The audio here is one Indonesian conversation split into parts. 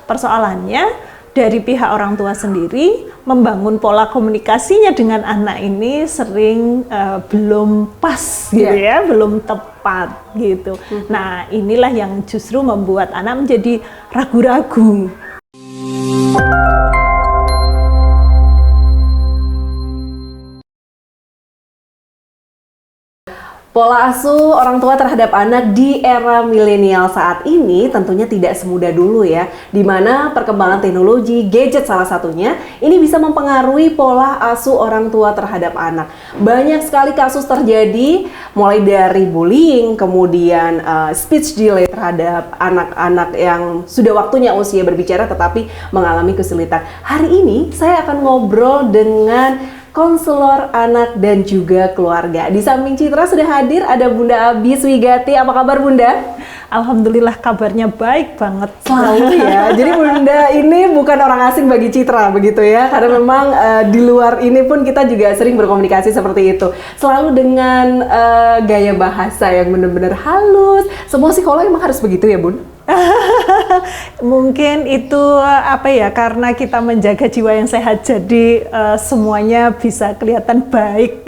persoalannya dari pihak orang tua sendiri membangun pola komunikasinya dengan anak ini sering belum pas gitu ya, belum tepat gitu. Nah, inilah yang justru membuat anak menjadi ragu-ragu. Pola asuh orang tua terhadap anak di era milenial saat ini tentunya tidak semudah dulu ya, di mana perkembangan teknologi, gadget salah satunya, ini bisa mempengaruhi pola asuh orang tua terhadap anak. Banyak sekali kasus terjadi, mulai dari bullying, kemudian speech delay terhadap anak-anak yang sudah waktunya usia berbicara tetapi mengalami kesulitan. Hari ini saya akan ngobrol dengan konselor anak dan juga keluarga. Di samping Citra sudah hadir ada Bunda Abi Swigati. Apa kabar Bunda? Alhamdulillah kabarnya baik banget. Selalu ya. Jadi Bunda ini bukan orang asing bagi Citra begitu ya. Karena memang di luar ini pun kita juga sering berkomunikasi seperti itu. Selalu dengan gaya bahasa yang benar-benar halus. Semua psikolog emang harus begitu ya Bun? Mungkin itu apa ya, karena kita menjaga jiwa yang sehat, jadi semuanya bisa kelihatan baik.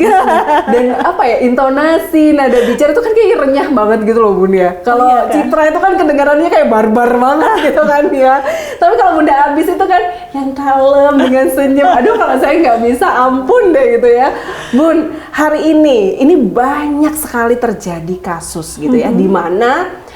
Dan apa ya, intonasi, nada bicara itu kan kayak renyah banget gitu loh Bun ya. Kalau Citra itu kan kedengarannya kayak barbar banget gitu kan ya. Tapi kalau Bunda Abis itu kan yang kalem dengan senyum. Aduh, kalau saya nggak bisa, ampun deh gitu ya. Bun, hari ini banyak sekali terjadi kasus gitu ya, di mana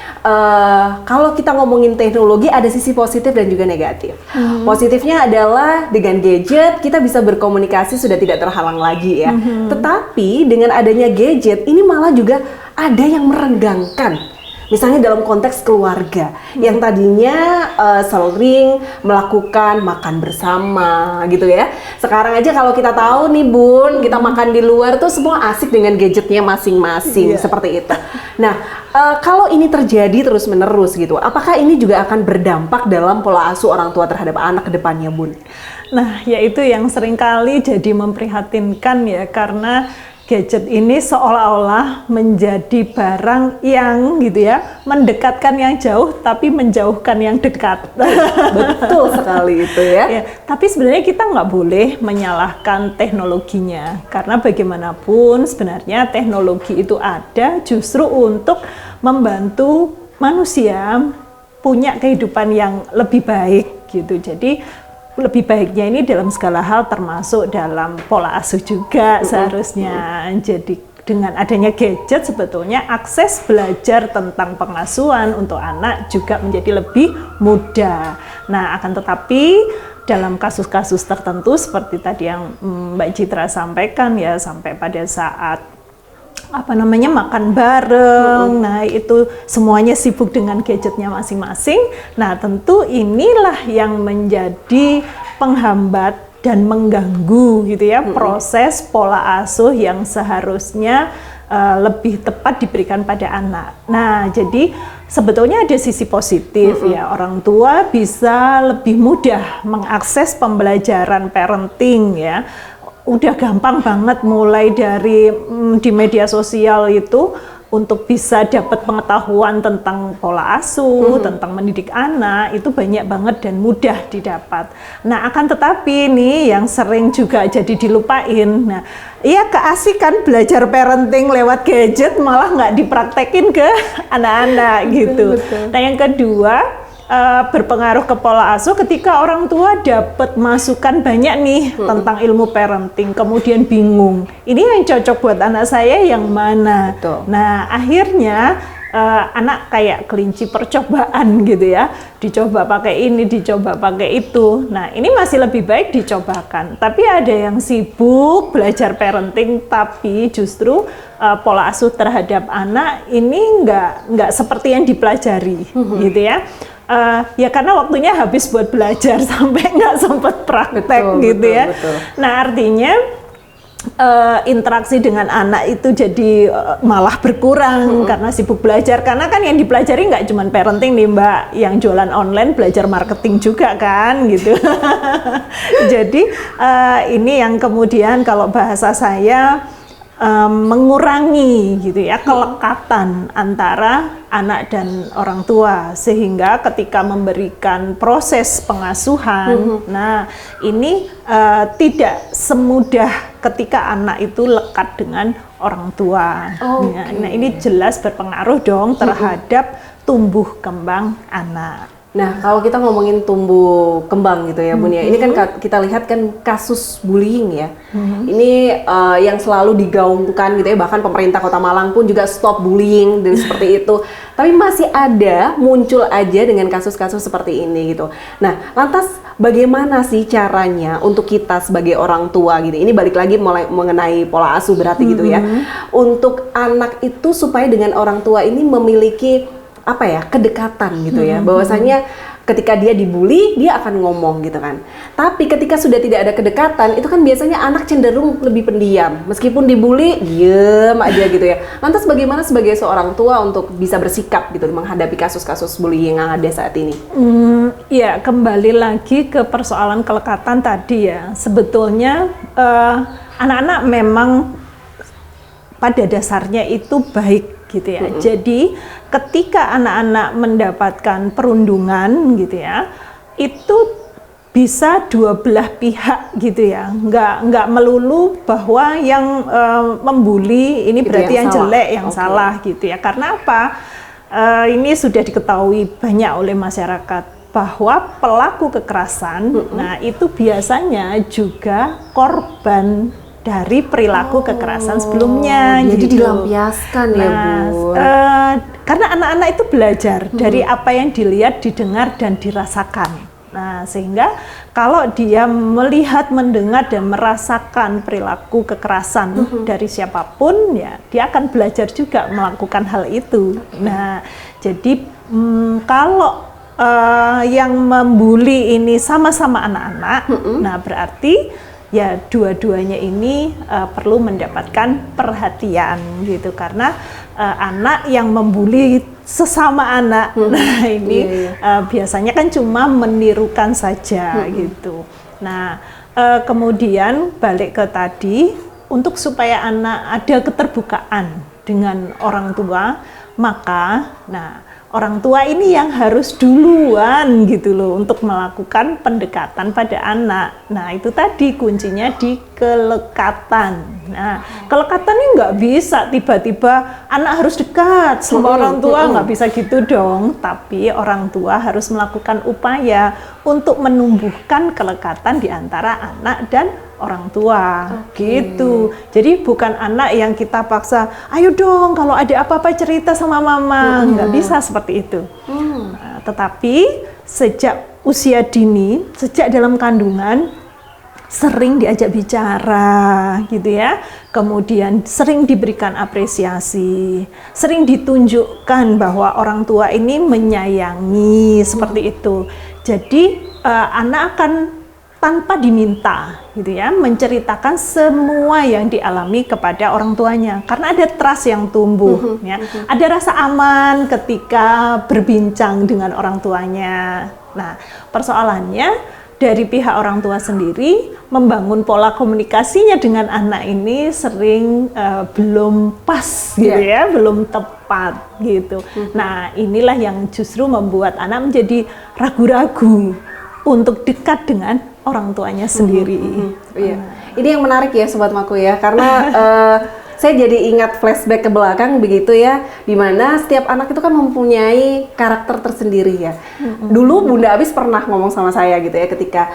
kalau kita ngomongin teknologi ada sisi positif dan juga negatif. Positifnya adalah dengan gadget kita bisa berkomunikasi sudah tidak terhalang lagi ya. Tetapi dengan adanya gadget ini malah juga ada yang merenggangkan. Misalnya dalam konteks keluarga yang tadinya sering melakukan makan bersama gitu ya. Sekarang aja kalau kita tahu nih Bun, kita makan di luar tuh semua asik dengan gadgetnya masing-masing seperti itu. Nah, kalau ini terjadi terus-menerus gitu, apakah ini juga akan berdampak dalam pola asuh orang tua terhadap anak ke depannya Bun? Nah, yaitu yang seringkali jadi memprihatinkan ya, karena gadget ini seolah-olah menjadi barang yang gitu ya, mendekatkan yang jauh tapi menjauhkan yang dekat. Betul sekali itu ya. Ya, tapi sebenarnya kita nggak boleh menyalahkan teknologinya, karena bagaimanapun sebenarnya teknologi itu ada justru untuk membantu manusia punya kehidupan yang lebih baik gitu. Jadi lebih baiknya ini dalam segala hal, termasuk dalam pola asuh juga seharusnya. Jadi dengan adanya gadget sebetulnya akses belajar tentang pengasuhan untuk anak juga menjadi lebih mudah. Nah, akan tetapi dalam kasus-kasus tertentu seperti tadi yang Mbak Citra sampaikan ya, sampai pada saat makan bareng, nah itu semuanya sibuk dengan gadgetnya masing-masing. Nah, tentu inilah yang menjadi penghambat dan mengganggu gitu ya, proses pola asuh yang seharusnya lebih tepat diberikan pada anak. Nah, jadi sebetulnya ada sisi positif ya, orang tua bisa lebih mudah mengakses pembelajaran parenting ya. Udah gampang banget mulai dari di media sosial itu untuk bisa dapat pengetahuan tentang pola asuh, tentang mendidik anak, itu banyak banget dan mudah didapat. Nah, akan tetapi nih yang sering juga jadi dilupain. Nah, iya, keasikan belajar parenting lewat gadget malah nggak dipraktekin ke anak-anak gitu. Betul. Nah, yang kedua, berpengaruh ke pola asuh ketika orang tua dapat masukan banyak nih tentang ilmu parenting, kemudian bingung ini yang cocok buat anak saya yang mana. Betul. Nah, akhirnya anak kayak kelinci percobaan gitu ya, dicoba pakai ini, dicoba pakai itu. Nah, ini masih lebih baik dicobakan, tapi ada yang sibuk belajar parenting tapi justru pola asuh terhadap anak ini nggak seperti yang dipelajari gitu ya. Ya karena waktunya habis buat belajar sampai nggak sempat praktek gitu ya. Betul. Nah, artinya interaksi dengan anak itu jadi malah berkurang karena sibuk belajar. Karena kan yang dipelajari nggak cuma parenting nih Mbak, yang jualan online belajar marketing juga kan gitu. Jadi ini yang kemudian kalau bahasa saya mengurangi gitu ya kelekatan antara anak dan orang tua, sehingga ketika memberikan proses pengasuhan, nah ini tidak semudah ketika anak itu lekat dengan orang tua. Nah ini jelas berpengaruh dong terhadap tumbuh kembang anak. Nah, kalau kita ngomongin tumbuh kembang gitu ya, Bun ya. Ini kan kita lihat kan kasus bullying ya. Ini yang selalu digaungkan gitu ya, bahkan pemerintah Kota Malang pun juga stop bullying dan seperti itu. Tapi masih ada muncul aja dengan kasus-kasus seperti ini gitu. Nah, lantas bagaimana sih caranya untuk kita sebagai orang tua gitu? Ini balik lagi mulai mengenai pola asuh berarti gitu ya. Untuk anak itu supaya dengan orang tua ini memiliki apa ya, kedekatan gitu ya, bahwasanya ketika dia dibully dia akan ngomong gitu kan, tapi ketika sudah tidak ada kedekatan itu kan biasanya anak cenderung lebih pendiam, meskipun dibully diem aja gitu ya. Lantas bagaimana sebagai seorang tua untuk bisa bersikap gitu menghadapi kasus-kasus bullying yang ada saat ini? Ya, kembali lagi ke persoalan kelekatan tadi ya, sebetulnya anak-anak memang pada dasarnya itu baik gitu ya. Jadi ketika anak-anak mendapatkan perundungan gitu ya, itu bisa dua belah pihak gitu ya. Nggak melulu bahwa yang membuli ini itu berarti yang jelek, yang salah gitu ya. Karena apa? Ini sudah diketahui banyak oleh masyarakat bahwa pelaku kekerasan, nah itu biasanya juga korban dari perilaku kekerasan sebelumnya. Jadi gitu. dilampiaskan ya, Bu. Karena anak-anak itu belajar dari apa yang dilihat, didengar, dan dirasakan. Nah, sehingga kalau dia melihat, mendengar, dan merasakan perilaku kekerasan dari siapapun, ya dia akan belajar juga melakukan hal itu. Nah, jadi kalau yang membuli ini sama-sama anak-anak, nah berarti ya dua-duanya ini perlu mendapatkan perhatian gitu, karena anak yang membuli sesama anak, nah ini biasanya kan cuma menirukan saja gitu. Nah kemudian balik ke tadi, untuk supaya anak ada keterbukaan dengan orang tua, maka orang tua ini yang harus duluan gitu loh untuk melakukan pendekatan pada anak. Nah itu tadi kuncinya di kelekatan. Nah kelekatan ini nggak bisa tiba-tiba anak harus dekat sama orang tua, nggak bisa gitu dong. Tapi orang tua harus melakukan upaya untuk menumbuhkan kelekatan di antara anak dan orang tua, gitu. Jadi bukan anak yang kita paksa, ayo dong kalau ada apa-apa cerita sama mama, nggak bisa seperti itu. Nah, tetapi sejak usia dini, sejak dalam kandungan, sering diajak bicara, gitu ya. Kemudian sering diberikan apresiasi, sering ditunjukkan bahwa orang tua ini menyayangi, seperti itu. Jadi anak akan tanpa diminta gitu ya menceritakan semua yang dialami kepada orang tuanya, karena ada trust yang tumbuh ya. Ada rasa aman ketika berbincang dengan orang tuanya. Nah, persoalannya dari pihak orang tua sendiri membangun pola komunikasinya dengan anak ini sering belum pas gitu ya, belum tepat gitu. Nah, inilah yang justru membuat anak menjadi ragu-ragu untuk dekat dengan orang tuanya sendiri. Iya. Ini yang menarik ya Sobat Maku ya, karena saya jadi ingat flashback ke belakang begitu ya, dimana setiap anak itu kan mempunyai karakter tersendiri ya. Dulu Bunda Abis pernah ngomong sama saya gitu ya, ketika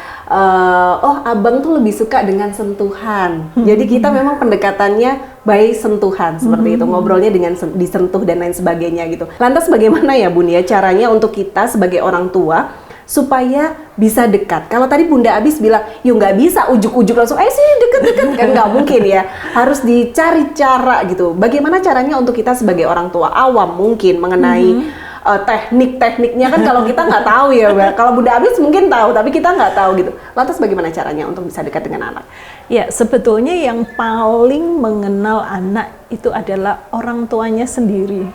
oh abang tuh lebih suka dengan sentuhan. Jadi kita memang pendekatannya by sentuhan seperti itu, ngobrolnya dengan disentuh dan lain sebagainya gitu. Lantas bagaimana ya Bun ya caranya untuk kita sebagai orang tua supaya bisa dekat? Kalau tadi Bunda Abis bilang, yuk nggak bisa ujuk-ujuk langsung, sini deket-deket, kan nggak mungkin ya. Harus dicari cara gitu. Bagaimana caranya untuk kita sebagai orang tua awam mungkin mengenai teknik-tekniknya kan kalau kita nggak tahu ya, Mbak. Kalau Bunda Abis mungkin tahu, tapi kita nggak tahu gitu. Lantas bagaimana caranya untuk bisa dekat dengan anak? Ya, sebetulnya yang paling mengenal anak itu adalah orang tuanya sendiri.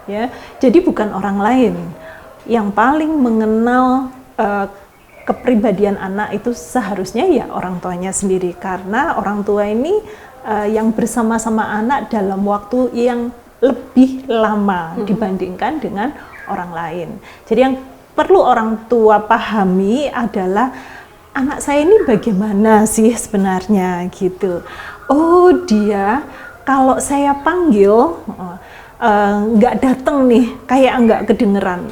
Ya, jadi bukan orang lain. Yang paling mengenal kepribadian anak itu seharusnya ya orang tuanya sendiri, karena orang tua ini yang bersama-sama anak dalam waktu yang lebih lama dibandingkan dengan orang lain. Jadi yang perlu orang tua pahami adalah anak saya ini bagaimana sih sebenarnya gitu. Oh, dia kalau saya panggil nggak datang nih, kayak nggak kedengeran.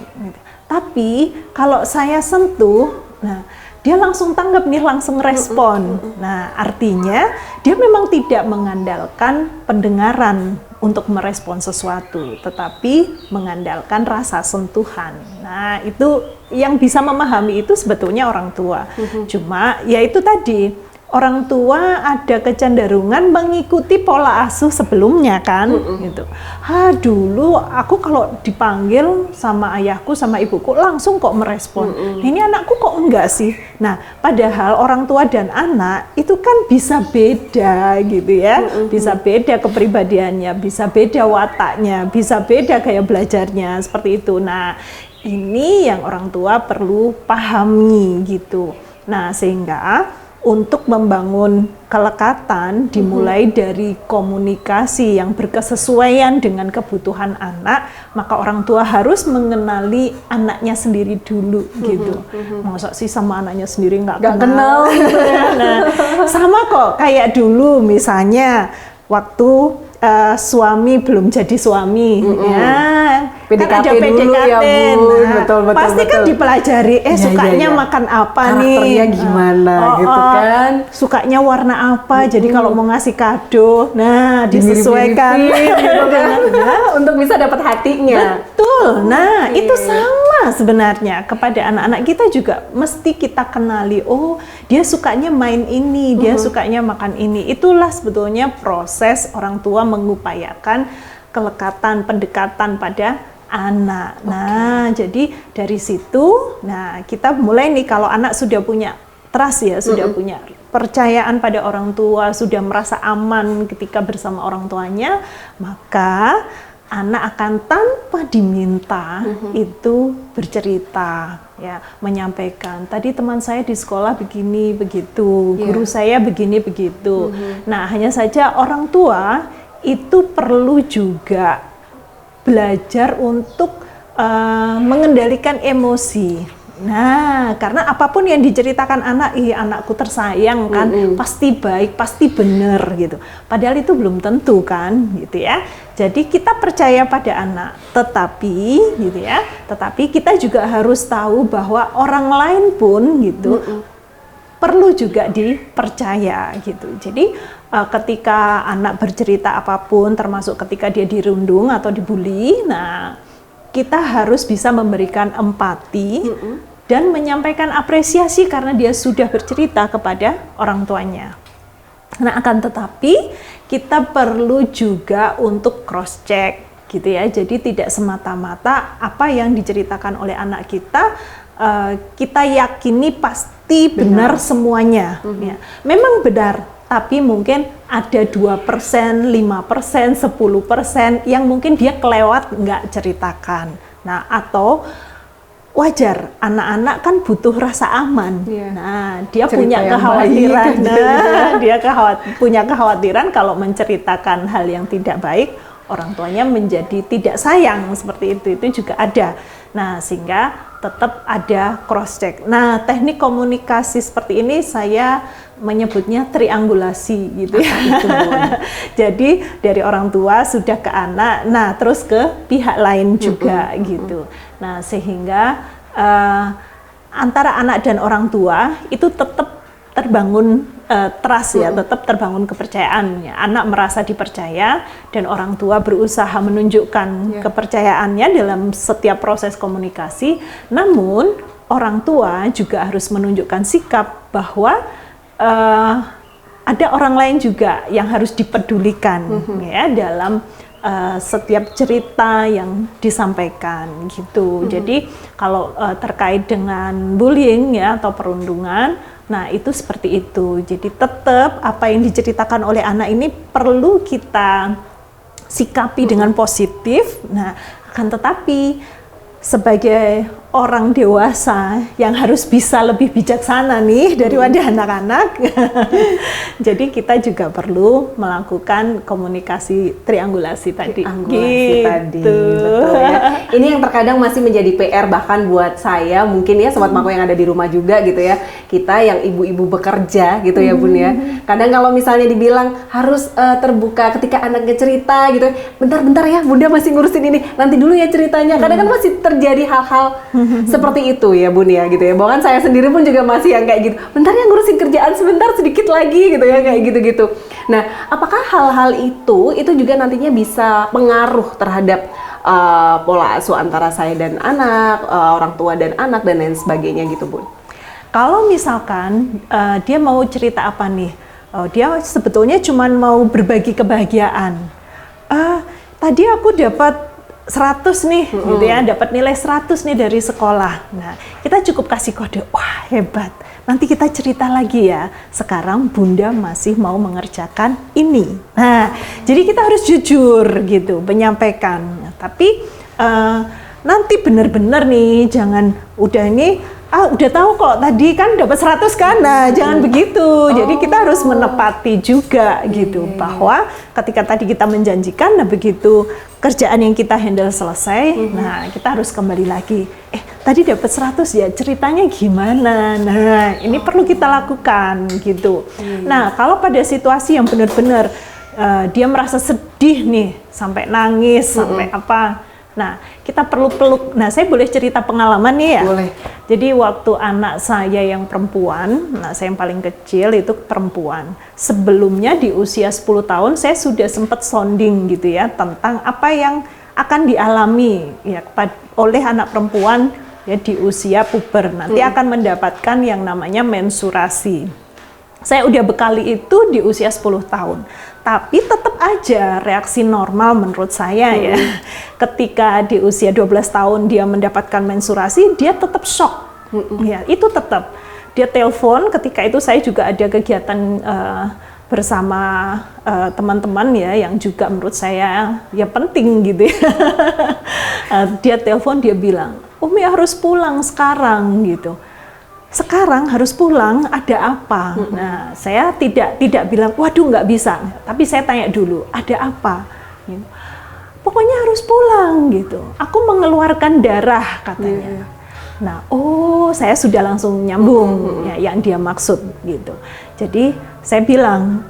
Tapi kalau saya sentuh, nah dia langsung tanggap nih, langsung respon. Nah, artinya dia memang tidak mengandalkan pendengaran untuk merespon sesuatu, tetapi mengandalkan rasa sentuhan. Nah, itu yang bisa memahami itu sebetulnya orang tua. Cuma ya itu tadi, orang tua ada kecenderungan mengikuti pola asuh sebelumnya kan, gitu. Dulu aku kalau dipanggil sama ayahku sama ibuku langsung kok merespon. Nah, ini anakku kok enggak sih? Nah, padahal orang tua dan anak itu kan bisa beda gitu ya, bisa beda kepribadiannya, bisa beda wataknya, bisa beda gaya belajarnya seperti itu. Nah, ini yang orang tua perlu pahami gitu. Nah, sehingga untuk membangun kelekatan dimulai dari komunikasi yang berkesesuaian dengan kebutuhan anak, maka orang tua harus mengenali anaknya sendiri dulu gitu. Masa sih sama anaknya sendiri nggak kenal gitu ya. Nah, sama kok kayak dulu misalnya waktu suami belum jadi suami, ya PDKT kan ada PDKT dulu ya Bun, nah, betul, pasti kan dipelajari, sukanya makan apa karakternya nih, gimana gitu kan, sukanya warna apa, jadi kalau mau ngasih kado, nah disesuaikan gitu kan, untuk bisa dapat hatinya. Betul, nah itu sama sebenarnya kepada anak-anak kita juga mesti kita kenali, oh dia sukanya main ini, dia sukanya makan ini. Itulah sebetulnya proses orang tua mengupayakan kelekatan, pendekatan pada anak. Nah, jadi dari situ, nah kita mulai nih kalau anak sudah punya trust ya, sudah punya percayaan pada orang tua, sudah merasa aman ketika bersama orang tuanya, maka anak akan tanpa diminta itu bercerita, ya, menyampaikan. Tadi teman saya di sekolah begini begitu, guru saya begini begitu. Nah, hanya saja orang tua itu perlu juga belajar untuk mengendalikan emosi. Nah, karena apapun yang diceritakan anak, anakku tersayang kan, pasti baik, pasti benar gitu. Padahal itu belum tentu kan, gitu ya. Jadi kita percaya pada anak, tetapi gitu ya, tetapi kita juga harus tahu bahwa orang lain pun gitu perlu juga dipercaya gitu. Jadi ketika anak bercerita apapun, termasuk ketika dia dirundung atau dibully, nah kita harus bisa memberikan empati dan menyampaikan apresiasi karena dia sudah bercerita kepada orang tuanya. Nah, akan tetapi kita perlu juga untuk cross check gitu ya. Jadi tidak semata-mata apa yang diceritakan oleh anak kita kita yakini pasti benar semuanya. Ya. Memang benar, tapi mungkin ada 2%, 5%, 10% yang mungkin dia kelewat nggak ceritakan. Nah, atau wajar, anak-anak kan butuh rasa aman. Nah, dia cerita punya kekhawatiran. Dia punya kekhawatiran kalau menceritakan hal yang tidak baik, orang tuanya menjadi tidak sayang, seperti itu juga ada. Nah, sehingga tetap ada cross check. Nah, teknik komunikasi seperti ini saya menyebutnya triangulasi gitu ya. Jadi dari orang tua sudah ke anak, nah terus ke pihak lain juga gitu. Nah, sehingga antara anak dan orang tua itu tetap terbangun trust ya, tetap terbangun kepercayaan. Anak merasa dipercaya dan orang tua berusaha menunjukkan kepercayaannya dalam setiap proses komunikasi. Namun orang tua juga harus menunjukkan sikap bahwa ada orang lain juga yang harus dipedulikan ya dalam setiap cerita yang disampaikan gitu. Jadi kalau terkait dengan bullying ya atau perundungan, nah itu seperti itu. Jadi tetap apa yang diceritakan oleh anak ini perlu kita sikapi dengan positif. Nah, akan tetapi sebagai orang dewasa yang harus bisa lebih bijaksana nih daripada anak-anak. Jadi kita juga perlu melakukan komunikasi triangulasi tadi. Tadi, betul ya. Ini yang terkadang masih menjadi PR bahkan buat saya, mungkin ya Sobat Mako yang ada di rumah juga gitu ya. Kita yang ibu-ibu bekerja gitu ya Bun ya. Kadang kalau misalnya dibilang harus terbuka ketika anaknya cerita gitu, bentar-bentar ya Bunda masih ngurusin ini, nanti dulu ya ceritanya. Kadang kan masih terjadi hal-hal seperti itu ya Bun ya gitu ya. Bahkan saya sendiri pun juga masih yang kayak gitu. Bentar ya ngurusin kerjaan sebentar sedikit lagi gitu ya kayak gitu-gitu. Nah, apakah hal-hal itu juga nantinya bisa pengaruh terhadap pola asuh antara saya dan anak, orang tua dan anak dan lain sebagainya gitu Bun? Kalau misalkan dia mau cerita apa nih? Dia sebetulnya cuma mau berbagi kebahagiaan. Tadi aku dapat 100 nih, gitu ya, dapat nilai 100 nih dari sekolah. Nah, kita cukup kasih kode, wah hebat. Nanti kita cerita lagi ya. Sekarang Bunda masih mau mengerjakan ini. Nah, jadi kita harus jujur gitu, menyampaikan. Tapi nanti benar-benar nih, jangan udah ini. Udah tahu kok tadi kan dapat 100 kan, nah jangan begitu. Jadi kita harus menepati juga gitu, bahwa ketika tadi kita menjanjikan, nah begitu kerjaan yang kita handle selesai, nah kita harus kembali lagi. Tadi dapat 100 ya, ceritanya gimana? Nah ini perlu kita lakukan gitu. Nah kalau pada situasi yang benar-benar dia merasa sedih nih, sampai nangis, sampai apa. Nah, kita perlu peluk. Nah, saya boleh cerita pengalaman nih ya? Boleh. Jadi waktu anak saya yang perempuan, anak saya yang paling kecil itu perempuan. Sebelumnya di usia 10 tahun saya sudah sempat sounding gitu ya, tentang apa yang akan dialami ya oleh anak perempuan ya di usia puber. Nanti akan mendapatkan yang namanya mensurasi. Saya udah bekali itu di usia 10 tahun. Tapi tetap aja reaksi normal menurut saya ya. Ketika di usia 12 tahun dia mendapatkan mensurasi, dia tetap shock. Ya, itu tetap. Dia telepon, ketika itu saya juga ada kegiatan bersama teman-teman ya yang juga menurut saya ya penting gitu ya. Dia telepon, dia bilang, "Umi harus pulang sekarang," gitu. Sekarang harus pulang, ada apa? Nah, saya tidak bilang, waduh nggak bisa. Tapi saya tanya dulu, ada apa? Gitu. Pokoknya harus pulang gitu. Aku mengeluarkan darah katanya. Nah, saya sudah langsung nyambung ya, yang dia maksud gitu. Jadi saya bilang,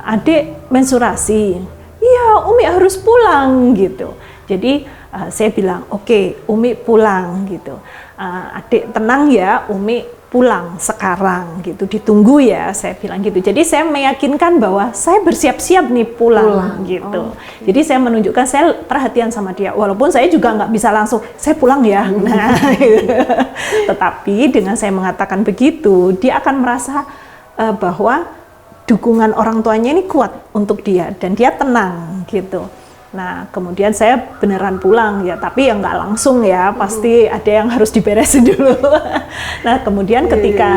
adik mensurasi. Iya, Umi harus pulang gitu. Jadi saya bilang, oke, Umi pulang gitu. Adik tenang ya, Umi pulang sekarang gitu, ditunggu ya, saya bilang gitu. Jadi saya meyakinkan bahwa saya bersiap-siap nih pulang gitu. Jadi saya menunjukkan saya perhatian sama dia, walaupun saya juga nggak bisa langsung saya pulang ya. Nah, gitu. Tetapi dengan saya mengatakan begitu, dia akan merasa bahwa dukungan orang tuanya ini kuat untuk dia dan dia tenang gitu. Nah, kemudian saya beneran pulang ya, tapi ya nggak langsung ya, pasti ada yang harus diberesin dulu. Nah, kemudian ketika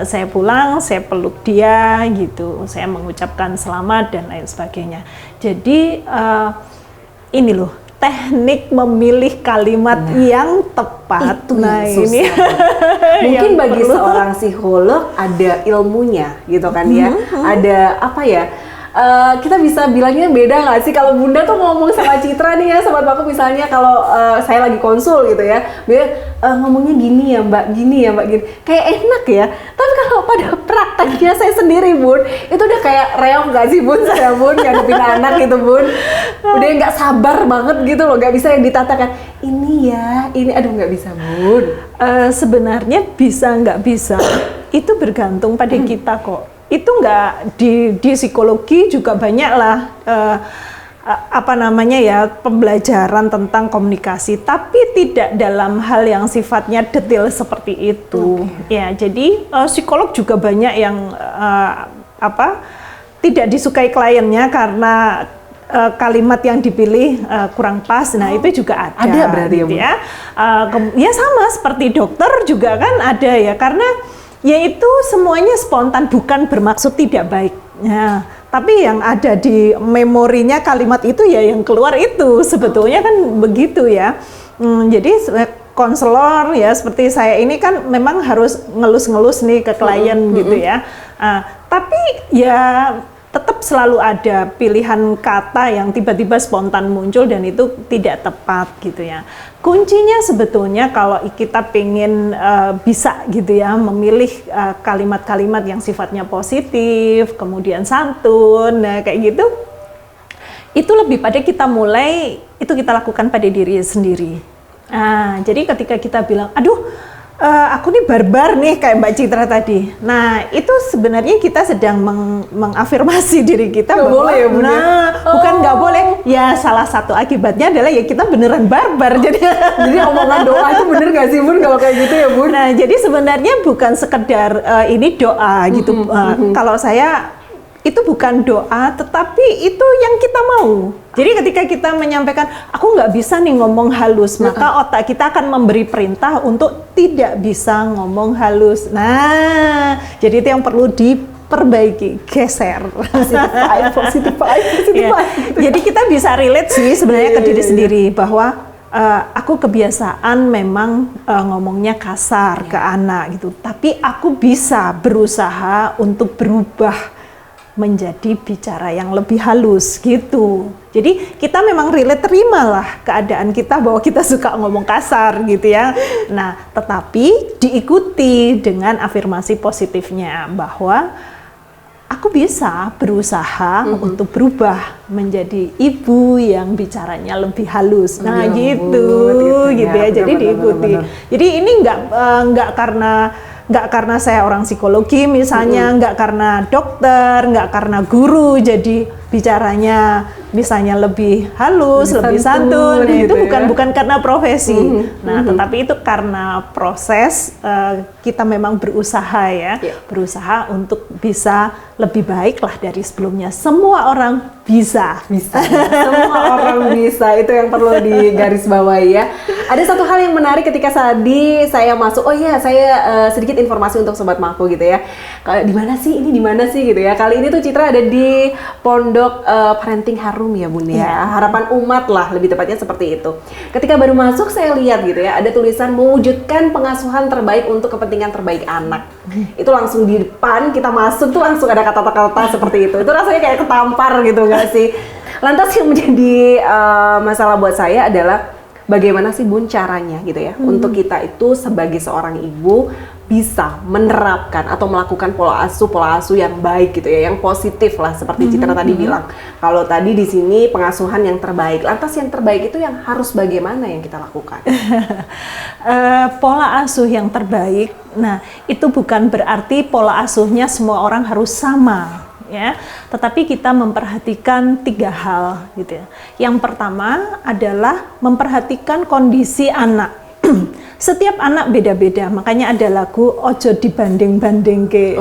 saya pulang, saya peluk dia gitu, saya mengucapkan selamat dan lain sebagainya. Jadi ini loh, teknik memilih kalimat yang tepat. Itu nah yang ini mungkin bagi seorang psikolog ada ilmunya gitu kan ya, ada apa ya? Kita bisa bilangnya beda nggak sih kalau Bunda tuh ngomong sama Citra nih ya, Sobat Mako misalnya kalau saya lagi konsul gitu ya, dia ngomongnya gini ya Mbak, gini ya Mbak, gini, kayak enak ya. Tapi kalau pada prakteknya saya sendiri Bun, itu udah kayak reog nggak sih Bun, saya Bun ngadepin anak gitu Bun, udah nggak sabar banget gitu loh, nggak bisa yang ditatakan ini ya, ini aduh nggak bisa Bun. Sebenarnya bisa nggak bisa itu bergantung pada kita kok. Itu nggak di psikologi juga banyak lah apa namanya ya, pembelajaran tentang komunikasi, tapi tidak dalam hal yang sifatnya detail seperti itu. Ya, jadi psikolog juga banyak yang tidak disukai kliennya karena kalimat yang dipilih kurang pas. Nah, itu juga ada. Ada berarti gitu ya. Ya sama seperti dokter juga kan ada ya, karena yaitu semuanya spontan, bukan bermaksud tidak baik. Ya, tapi yang ada di memorinya kalimat itu ya yang keluar itu sebetulnya kan begitu ya. Jadi konselor ya seperti saya ini kan memang harus ngelus-ngelus nih ke klien gitu ya. Tapi ya tetap selalu ada pilihan kata yang tiba-tiba spontan muncul dan itu tidak tepat gitu ya. Kuncinya sebetulnya kalau kita pengen bisa gitu ya memilih kalimat-kalimat yang sifatnya positif, kemudian santun, nah kayak gitu, itu lebih pada kita mulai, itu kita lakukan pada diri sendiri. Nah, jadi ketika kita bilang, aduh, aku nih barbar nih kayak Mbak Citra tadi. Nah, itu sebenarnya kita sedang mengafirmasi diri kita gak bahwa, boleh ya, Bun, bukan nggak boleh. Ya, salah satu akibatnya adalah ya kita beneran barbar. Jadi omongan doa itu bener gak sih, Bun, kalau kayak gitu ya, Bun? Nah, jadi sebenarnya bukan sekedar ini doa gitu. Kalau saya itu bukan doa, tetapi itu yang kita mau. Jadi ketika kita menyampaikan, aku nggak bisa nih ngomong halus, maka otak kita akan memberi perintah untuk tidak bisa ngomong halus. Nah, jadi itu yang perlu diperbaiki, geser. Positif vibe. Jadi kita bisa relate sih sebenarnya ke diri sendiri bahwa aku kebiasaan memang ngomongnya kasar ke anak gitu, tapi aku bisa berusaha untuk berubah menjadi bicara yang lebih halus gitu. Jadi kita memang relate, terimalah keadaan kita bahwa kita suka ngomong kasar gitu ya. Nah, tetapi diikuti dengan afirmasi positifnya bahwa aku bisa berusaha untuk berubah menjadi ibu yang bicaranya lebih halus. Nah, gitu ya. Jadi diikuti. Jadi ini nggak karena saya orang psikologi misalnya, nggak karena dokter, nggak karena guru, jadi bicaranya misalnya lebih halus, lebih santun. Itu bukan karena profesi. Nah, tetapi itu karena proses kita memang berusaha ya, berusaha untuk bisa lebih baik lah dari sebelumnya. Semua orang bisa. Semua orang bisa, itu yang perlu digarisbawahi ya. Ada satu hal yang menarik ketika tadi saya masuk, oh iya saya sedikit informasi untuk Sobat Mako gitu ya. Di mana sih gitu ya. Kali ini tuh Citra ada di Pondok Parenting Harum ya, Bun ya. Harapan umat lah lebih tepatnya seperti itu. Ketika baru masuk saya lihat gitu ya, ada tulisan mewujudkan pengasuhan terbaik untuk kepentingan terbaik anak. Itu langsung di depan kita masuk tuh langsung ada kata-kata seperti itu. Itu rasanya kayak ketampar gitu gak sih? Lantas yang menjadi masalah buat saya adalah bagaimana sih, Bun, caranya gitu ya untuk kita itu sebagai seorang ibu bisa menerapkan atau melakukan pola asuh yang baik gitu ya, yang positif lah seperti Citra tadi bilang. Kalau tadi di sini pengasuhan yang terbaik, lantas yang terbaik itu yang harus bagaimana yang kita lakukan? Pola asuh yang terbaik, nah itu bukan berarti pola asuhnya semua orang harus sama. Ya, tetapi kita memperhatikan 3 hal gitu ya. Yang pertama adalah memperhatikan kondisi anak. Setiap anak beda-beda, makanya ada lagu ojo dibanding-banding ke.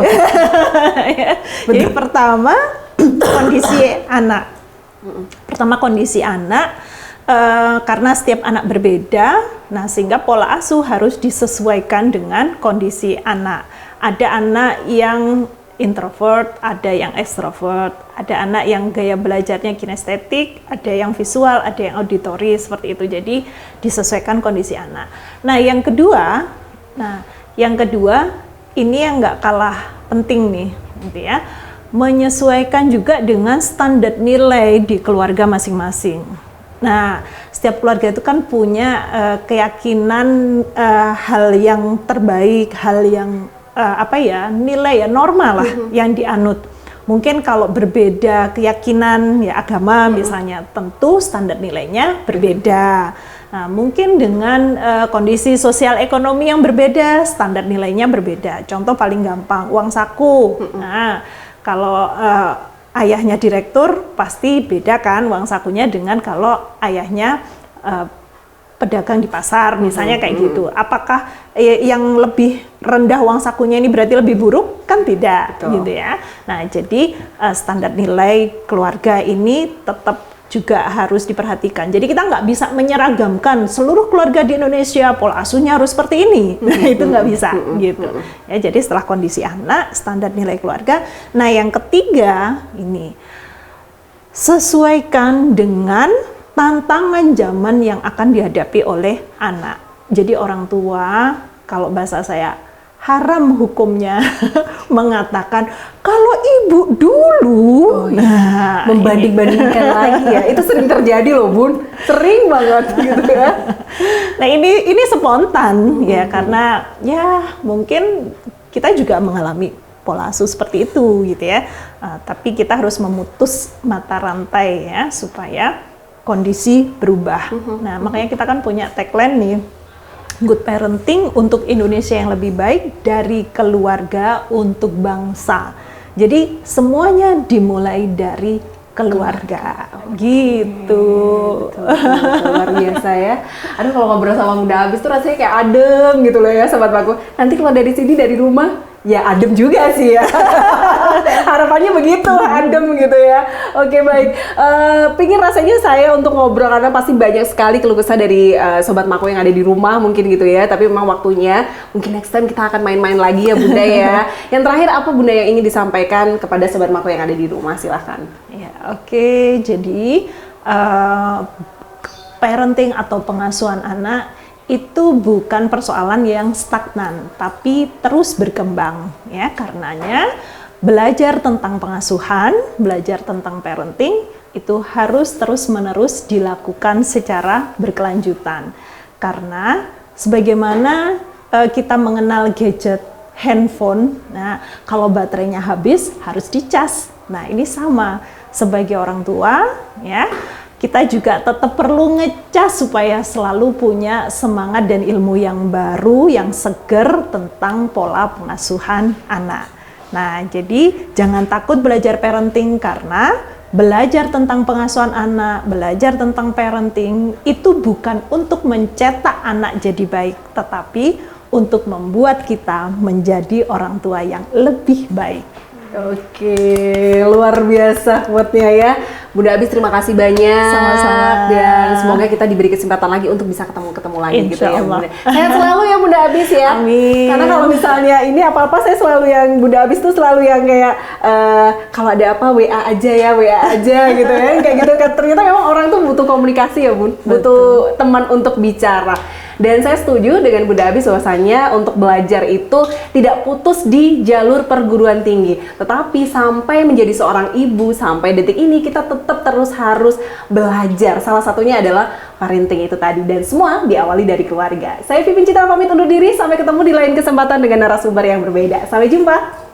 Ya. Jadi pertama kondisi anak. Karena setiap anak berbeda, nah sehingga pola asuh harus disesuaikan dengan kondisi anak. Ada anak yang introvert, ada yang extrovert, ada anak yang gaya belajarnya kinestetik, ada yang visual, ada yang auditory, seperti itu. Jadi disesuaikan kondisi anak. Nah, yang kedua ini yang nggak kalah penting nih, gitu ya, menyesuaikan juga dengan standar nilai di keluarga masing-masing. Nah, setiap keluarga itu kan punya keyakinan hal yang terbaik, hal yang nilai ya normal lah yang dianut. Mungkin kalau berbeda keyakinan ya agama misalnya, tentu standar nilainya berbeda. Nah, mungkin dengan kondisi sosial ekonomi yang berbeda, standar nilainya berbeda. Contoh paling gampang, uang saku. Nah, kalau ayahnya direktur pasti beda kan uang sakunya dengan kalau ayahnya pedagang di pasar misalnya kayak gitu. Apakah yang lebih rendah uang sakunya ini berarti lebih buruk? Kan tidak. Betul. Gitu ya. Nah, jadi standar nilai keluarga ini tetap juga harus diperhatikan. Jadi kita nggak bisa menyeragamkan seluruh keluarga di Indonesia pola asuhnya harus seperti ini. Nah, itu nggak bisa gitu. Ya, jadi setelah kondisi anak, standar nilai keluarga. Nah, yang ketiga ini sesuaikan dengan tantangan zaman yang akan dihadapi oleh anak. jadi orang tua, kalau bahasa saya, haram hukumnya mengatakan kalau ibu dulu, nah membanding-bandingkan lagi ya, itu sering terjadi loh Bun, sering banget gitu ya. Nah ini spontan ya, karena ya mungkin kita juga mengalami pola asuh seperti itu gitu ya. Tapi kita harus memutus mata rantai ya supaya kondisi berubah. Nah makanya kita kan punya tagline nih, Good Parenting untuk Indonesia yang lebih baik, dari keluarga untuk bangsa. Jadi semuanya dimulai dari keluarga, gitu. Luar biasa ya. Aduh kalau ngobrol sama Bunda Abis tuh rasanya kayak adem gitu loh ya sobat Paku. Nanti kalau dari sini dari rumah ya adem juga sih ya. Harapannya begitu, adem gitu ya. Oke baik. Pingin rasanya saya untuk ngobrol karena pasti banyak sekali keluh kesah dari sobat Mako yang ada di rumah mungkin gitu ya. Tapi memang waktunya mungkin next time kita akan main-main lagi ya Bunda ya. Yang terakhir apa Bunda yang ingin disampaikan kepada sobat Mako yang ada di rumah, silahkan. Ya, oke. Jadi parenting atau pengasuhan anak itu bukan persoalan yang stagnan, tapi terus berkembang ya. Karenanya belajar tentang pengasuhan, belajar tentang parenting itu harus terus-menerus dilakukan secara berkelanjutan. Karena sebagaimana kita mengenal gadget handphone, nah kalau baterainya habis harus dicas. Nah ini sama, sebagai orang tua ya, kita juga tetap perlu ngecas supaya selalu punya semangat dan ilmu yang baru, yang seger tentang pola pengasuhan anak. Nah, jadi jangan takut belajar parenting, karena belajar tentang pengasuhan anak, belajar tentang parenting itu bukan untuk mencetak anak jadi baik, tetapi untuk membuat kita menjadi orang tua yang lebih baik. Oke, luar biasa quote-nya ya. Bunda Abis terima kasih banyak. Sama-sama. Dan semoga kita diberi kesempatan lagi untuk bisa ketemu lagi gitu ya Insyaallah. Bunda. Sehat selalu ya Bunda Abis ya. Amin. Karena kalau misalnya ini apa-apa saya selalu yang Bunda Abis tuh selalu yang kayak kalau ada apa WA aja ya, WA aja gitu ya. Kayak gitu kan. Ternyata memang orang tuh butuh komunikasi ya Bun. Butuh teman untuk bicara. Dan saya setuju dengan Bunda Abis bahwasanya untuk belajar itu tidak putus di jalur perguruan tinggi, tetapi sampai menjadi seorang ibu, sampai detik ini kita tetap terus harus belajar. Salah satunya adalah parenting itu tadi, dan semua diawali dari keluarga. Saya Vivin Citra pamit undur diri, sampai ketemu di lain kesempatan dengan narasumber yang berbeda. Sampai jumpa.